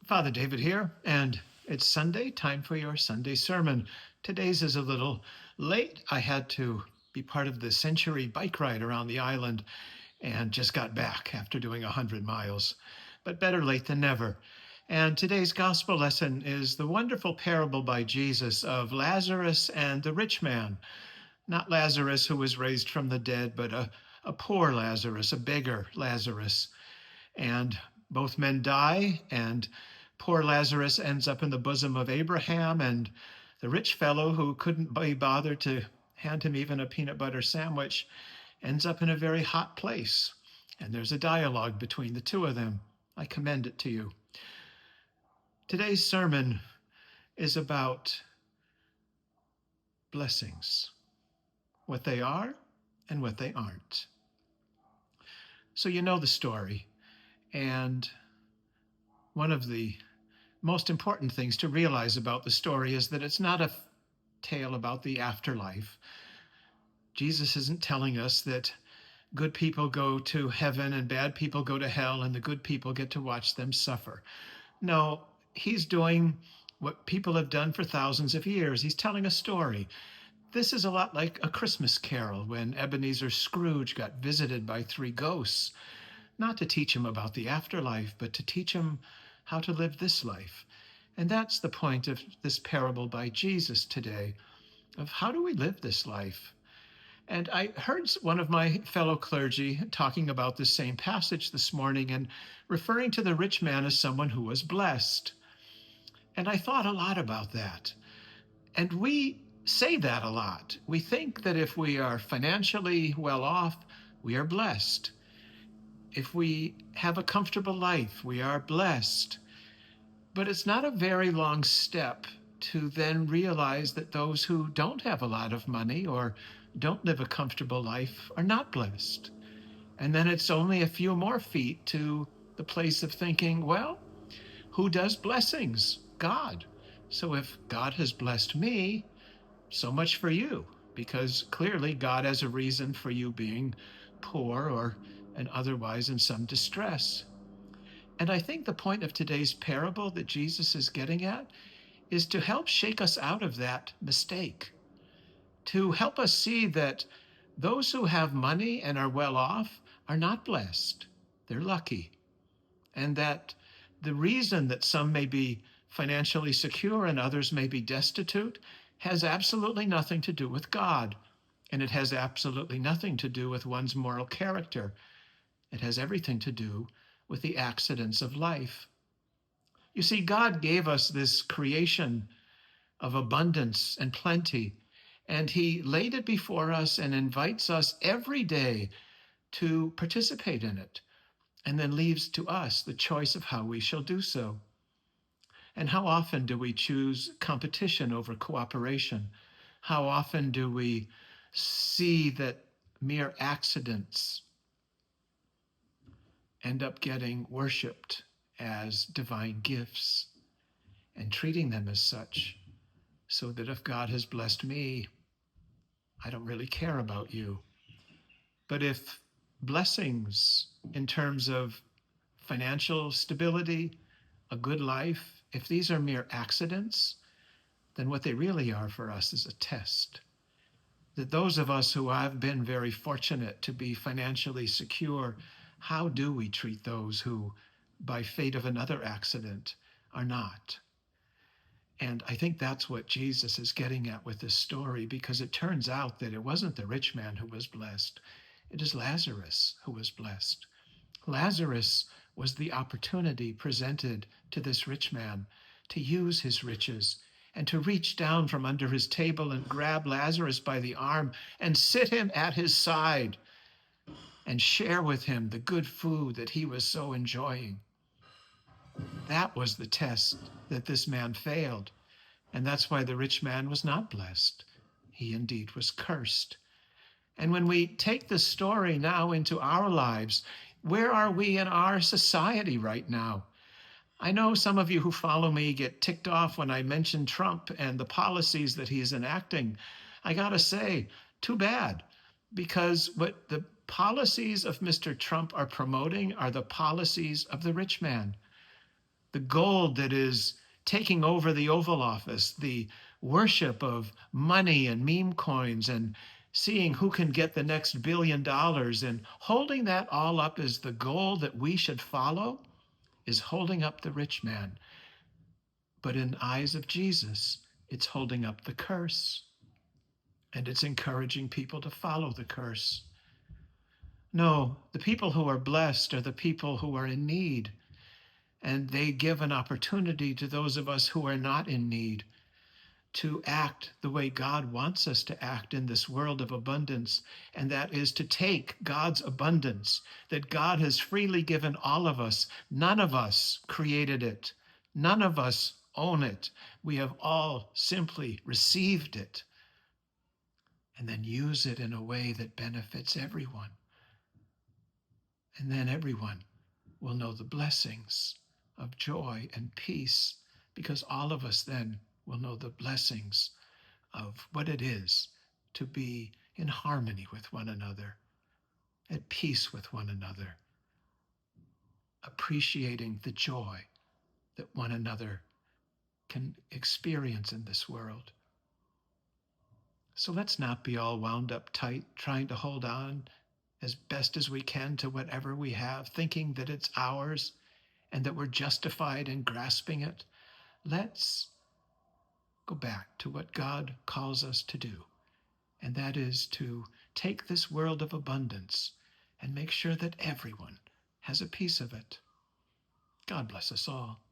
Father David here, and it's Sunday, time for your Sunday sermon. Today's is a little late. I had to be part of the Century bike ride around the island and just got back after doing 100 miles. But better late than never. And today's gospel lesson is the wonderful parable by Jesus of Lazarus and the rich man. Not Lazarus who was raised from the dead, but a poor Lazarus, a beggar Lazarus. And both men die, and poor Lazarus ends up in the bosom of Abraham, and the rich fellow who couldn't be bothered to hand him even a peanut butter sandwich ends up in a very hot place. And there's a dialogue between the two of them. I commend it to you. Today's sermon is about blessings, what they are and what they aren't. So you know the story. And one of the most important things to realize about the story is that it's not a tale about the afterlife. Jesus isn't telling us that good people go to heaven and bad people go to hell and the good people get to watch them suffer. No, he's doing what people have done for thousands of years. He's telling a story. This is a lot like A Christmas Carol when Ebenezer Scrooge got visited by three ghosts, not to teach him about the afterlife, but to teach him how to live this life. And that's the point of this parable by Jesus today, of how do we live this life? And I heard one of my fellow clergy talking about this same passage this morning and referring to the rich man as someone who was blessed. And I thought a lot about that. And we say that a lot. We think that if we are financially well off, we are blessed. If we have a comfortable life, we are blessed. But it's not a very long step to then realize that those who don't have a lot of money or don't live a comfortable life are not blessed. And then it's only a few more feet to the place of thinking, well, who does blessings? God. So if God has blessed me, so much for you, because clearly God has a reason for you being poor and otherwise in some distress. And I think the point of today's parable that Jesus is getting at is to help shake us out of that mistake, to help us see that those who have money and are well off are not blessed. They're lucky. And that the reason that some may be financially secure and others may be destitute has absolutely nothing to do with God. And it has absolutely nothing to do with one's moral character. It has everything to do with the accidents of life. You see, God gave us this creation of abundance and plenty, and he laid it before us and invites us every day to participate in it, and then leaves to us the choice of how we shall do so. And how often do we choose competition over cooperation? How often do we see that mere accidents end up getting worshiped as divine gifts and treating them as such, so that if God has blessed me, I don't really care about you. But if blessings in terms of financial stability, a good life, if these are mere accidents, then what they really are for us is a test. That those of us who have been very fortunate to be financially secure, how do we treat those who, by fate of another accident, are not? And I think that's what Jesus is getting at with this story, because it turns out that it wasn't the rich man who was blessed. It is Lazarus who was blessed. Lazarus was the opportunity presented to this rich man to use his riches and to reach down from under his table and grab Lazarus by the arm and sit him at his side and share with him the good food that he was so enjoying. That was the test that this man failed. And that's why the rich man was not blessed. He indeed was cursed. And when we take this story now into our lives, where are we in our society right now? I know some of you who follow me get ticked off when I mention Trump and the policies that he is enacting. I gotta say, too bad, because what the policies of Mr. Trump are promoting are the policies of the rich man. the gold that is taking over the Oval Office, the worship of money and meme coins and seeing who can get the next $1 billion and holding that all up as the goal that we should follow is holding up the rich man. But in the eyes of Jesus, it's holding up the curse. And it's encouraging people to follow the curse. No, the people who are blessed are the people who are in need. And they give an opportunity to those of us who are not in need to act the way God wants us to act in this world of abundance. And that is to take God's abundance that God has freely given all of us. None of us created it. None of us own it. We have all simply received it and then use it in a way that benefits everyone. And then everyone will know the blessings of joy and peace, because all of us then will know the blessings of what it is to be in harmony with one another, at peace with one another, appreciating the joy that one another can experience in this world. So let's not be all wound up tight, trying to hold on as best as we can to whatever we have, thinking that it's ours and that we're justified in grasping it. Let's go back to what God calls us to do, and that is to take this world of abundance and make sure that everyone has a piece of it. God bless us all.